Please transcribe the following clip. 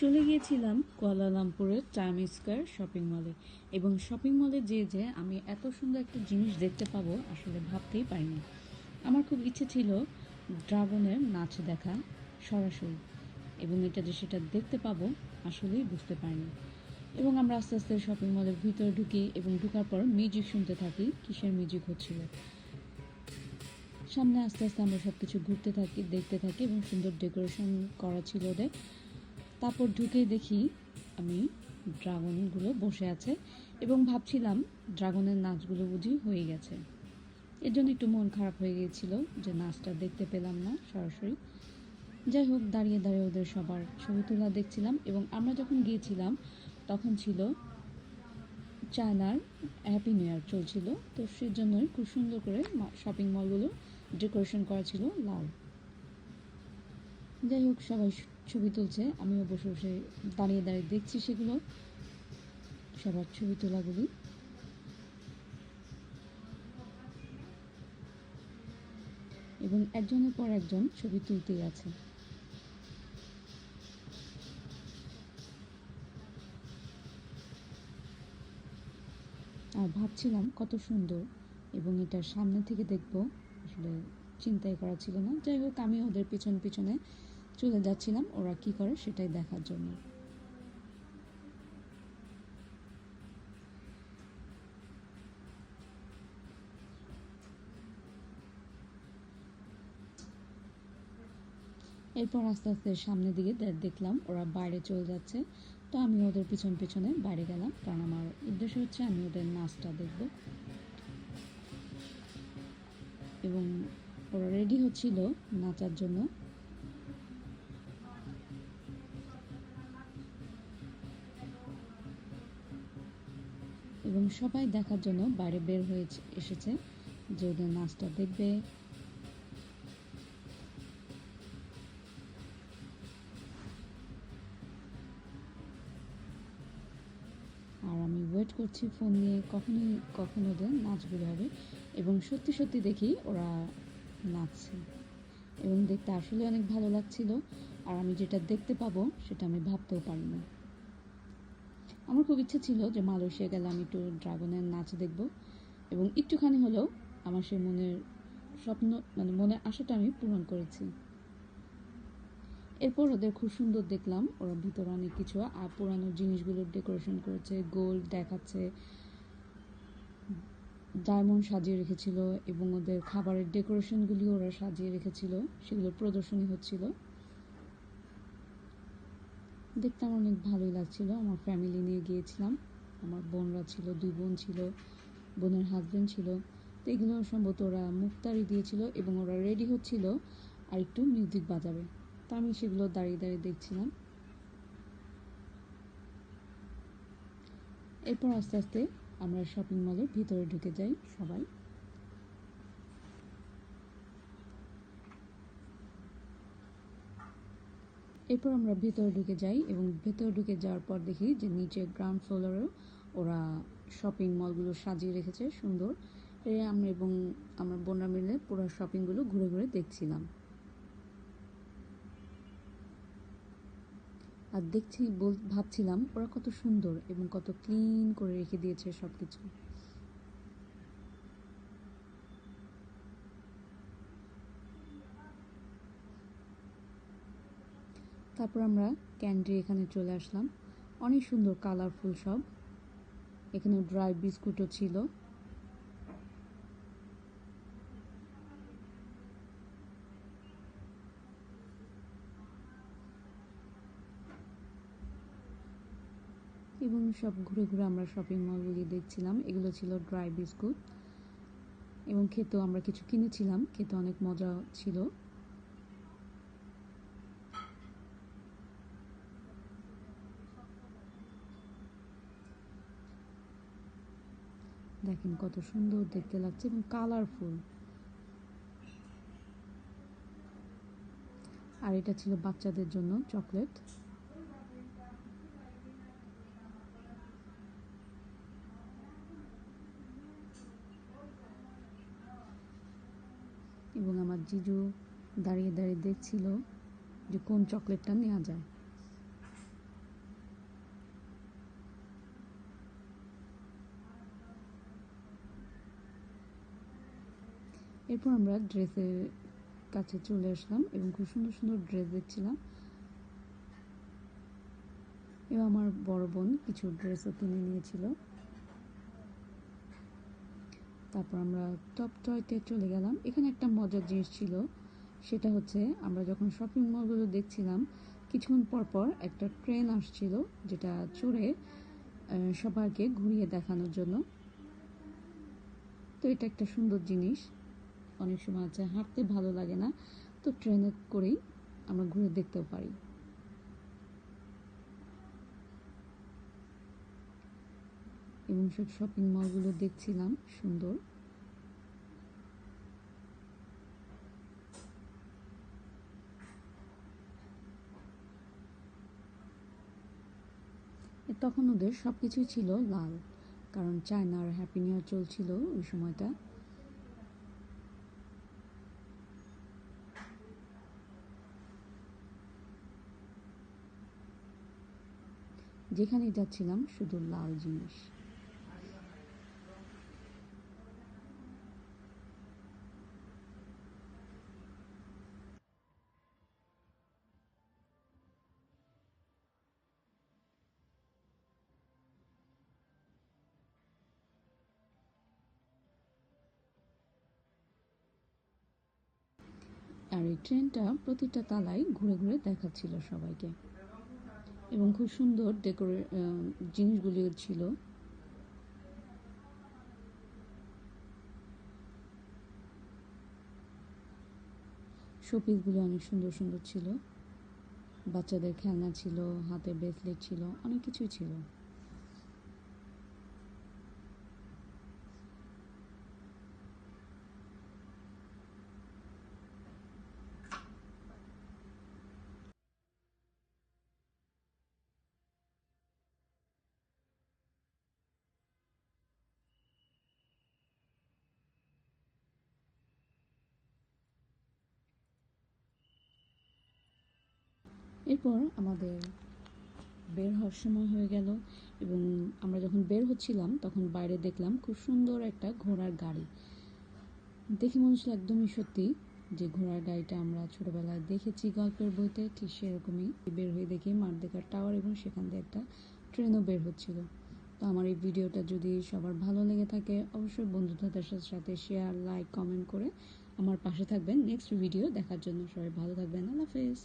চলে গিয়েছিলাম কুয়ালালামপুরের time square shopping মলে এবং শপিং মলে যে আমি এত সুন্দর একটা জিনিস দেখতে পাবো আসলে ভাবতেই পারিনি। আমার খুব ইচ্ছে ছিল ড্রাগনের নাচ দেখা সরাসরি, এবং এটা যে সেটা দেখতে পাবো আসলেই বুঝতে পারিনি। এবং আমরা আস্তে আস্তে শপিং মলের ভিতরে ঢুকি এবং ঢুকার পর মিউজিক শুনতে থাকি। কিসের মিউজিক হচ্ছিল সামনে, আস্তে আস্তে আমরা সব কিছু ঘুরতে থাকি, দেখতে থাকি এবং সুন্দর ডেকোরেশন করা ছিল ওদের। তারপর ঢুকে দেখি আমি ড্রাগনগুলো বসে আছে এবং ভাবছিলাম ড্রাগনের নাচগুলো বুঝি হয়ে গেছে। এর জন্য একটু মন খারাপ হয়ে গিয়েছিল যে নাচটা দেখতে পেলাম না সরাসরি। যাই হোক, দাঁড়িয়ে দাঁড়িয়ে ওদের সবার ছবি তোলা দেখছিলাম। এবং আমরা যখন গিয়েছিলাম তখন ছিল চায়নার হ্যাপি নিউ ইয়ার চলছিল, তো সেই জন্যই খুব সুন্দর করে শপিং মলগুলো ডেকোরেশন করা ছিল লাল। যাই হোক, সবাই ছবি তুলছে, আমিও বসে বসে দাঁড়িয়ে দাঁড়িয়ে দেখছি সেগুলো, সবার ছবি তোলাগুলি। এবং একজনের পর একজন ছবি তুলতেই আছে। আর ভাবছিলাম কত সুন্দর, এবং এটা সামনে থেকে দেখবো আসলে চিন্তাই করা ছিল না। যাই হোক, আমি ওদের পিছন পিছনে চলে যাচ্ছিলাম ওরা কি করে সেটাই দেখার জন্য। এরপর আস্তে আস্তে সামনের দিকে দেখলাম ওরা বাইরে চলে যাচ্ছে, তো আমি ওদের পিছন পিছনে বাইরে গেলাম, কারণ আমার উদ্দেশ্য হচ্ছে আমি ওদের নাচটা দেখব। এবং ওরা রেডি হচ্ছিল নাচার জন্য। এবং সবাই দেখার জন্য বাইরে বের হয়ে এসেছে যে ওদের নাচটা দেখবে। আর আমি ওয়েট করছি ফোন নিয়ে কখন ওদের নাচগুলো হবে। এবং সত্যি সত্যি দেখি ওরা নাচছে, এবং দেখতে আসলে অনেক ভালো লাগছিল। আর আমি যেটা দেখতে পাবো সেটা আমি ভাবতেও পারিনি। আমার খুব ইচ্ছে ছিল যে মালয়েশিয়া গেলে আমি একটু ড্রাগনের নাচ দেখব, এবং একটুখানি হলেও আমার সেই মনের স্বপ্ন, মানে মনের আশাটা আমি পূরণ করেছি। এরপর ওদের খুব সুন্দর দেখলাম, ওরা ভিতরে অনেক কিছু আর পুরানো জিনিসগুলোর ডেকোরেশন করেছে, গোল্ড দেখাচ্ছে, ডায়মন্ড সাজিয়ে রেখেছিল, এবং ওদের খাবারের ডেকোরেশনগুলিও ওরা সাজিয়ে রেখেছিল, সেগুলো প্রদর্শনী হচ্ছিল। দেখতে আমার অনেক ভালোই লাগছিল। আমার ফ্যামিলি নিয়ে গিয়েছিলাম, আমার বোনরা ছিল, 2 বোন ছিল, বোনের হাজব্যান্ড ছিল। তো এগুলো সম্ভবত ওরা মুক্তারি দিয়েছিল এবং ওরা রেডি হচ্ছিল আর একটু মিউজিক বাজাবে, তো আমি সেগুলো দাঁড়িয়ে দাঁড়িয়ে দেখছিলাম। এরপর আস্তে আস্তে আমরা শপিং মলের ভিতরে ঢুকে যাই সবাই। এরপর আমরা ভেতরে ঢুকে যাই, এবং ভেতরে ঢুকে যাওয়ার পর দেখি যে নিচে গ্রাউন্ড ফ্লোরেও ওরা শপিং মলগুলো সাজিয়ে রেখেছে সুন্দর। আমরা এবং আমার বোনরা মিলে পুরো শপিংগুলো ঘুরে ঘুরে দেখছিলাম। আর ভাবছিলাম ওরা কত সুন্দর এবং কত ক্লিন করে রেখে দিয়েছে সব কিছু। তারপর আমরা ক্যান্ডি এখানে চলে আসলাম, অনেক সুন্দর কালারফুল সব। এখানে ড্রাই বিস্কুটও ছিল। এবং সব ঘুরে ঘুরে আমরা শপিং মলগুলি দেখছিলাম। এগুলো ছিল ড্রাই বিস্কুট, এবং খেতেও আমরা কিছু কিনেছিলাম, খেতে অনেক মজা ছিল। দেখেন কত সুন্দর দেখতে লাগছে এবং কালারফুল। আর এটা ছিল বাচ্চাদের জন্য চকলেট। এবং আমার জিজু দাঁড়িয়ে দাঁড়িয়ে দেখছিল যে কোন চকলেটটা নেওয়া যায়। এরপর আমরা ড্রেসের কাছে চলে আসলাম এবং খুব সুন্দর সুন্দর ড্রেস দেখছিলাম। এবং আমার বড় বোন কিছু ড্রেসও কিনে নিয়েছিল। তারপর আমরা টপ টয়তে চলে গেলাম। এখানে একটা মজার জিনিস ছিল, সেটা হচ্ছে আমরা যখন শপিং মলগুলো দেখছিলাম কিছুক্ষণ পর পর একটা ট্রেন আসছিল, যেটা চড়ে সবাইকে ঘুরিয়ে দেখানোর জন্য। তো এটা একটা সুন্দর জিনিস। অনেক সময় আছে হাঁটতে ভালো লাগে না, তো ট্রেনে করেই আমরা ঘুরে দেখতেও পারি। এবং সব শপিং মলগুলো দেখছিলাম সুন্দর। তখন ওদের সব কিছুই ছিল লাল, কারণ চায়নার হ্যাপি নিউ ইয়ার চলছিল ওই সময়টা। যেখানেই যাচ্ছিলাম শুধু লাল জিনিস। আর এই ট্রেনটা প্রতিটা তালায় ঘুরে ঘুরে দেখাচ্ছিল সবাইকে, এবং খুব সুন্দর জিনিসগুলিও ছিল। শোপিসগুলো অনেক সুন্দর সুন্দর ছিল, বাচ্চাদের খেলনা ছিল, হাতের ব্রেসলেট ছিল, অনেক কিছুই ছিল। এরপর আমাদের বের হওয়ার সময় হয়ে গেল, এবং আমরা যখন বের হচ্ছিলাম তখন বাইরে দেখলাম খুব সুন্দর একটা ঘোড়ার গাড়ি। দেখে মনে হচ্ছিল একদমই সত্যি, যে ঘোড়ার গাড়িটা আমরা ছোটবেলায় দেখেছি গল্পের বইতে, ঠিক সেরকমই। বের হয়ে দেখি মারদেকার টাওয়ার, এবং সেখান থেকে একটা ট্রেনও বের হচ্ছিল। তো আমার এই ভিডিওটা যদি সবার ভালো লেগে থাকে, অবশ্যই বন্ধুদের সাথে শেয়ার, লাইক, কমেন্ট করে আমার পাশে থাকবেন নেক্সট ভিডিও দেখার জন্য। সবাই ভালো থাকবেন। আল্লাহ হাফেজ।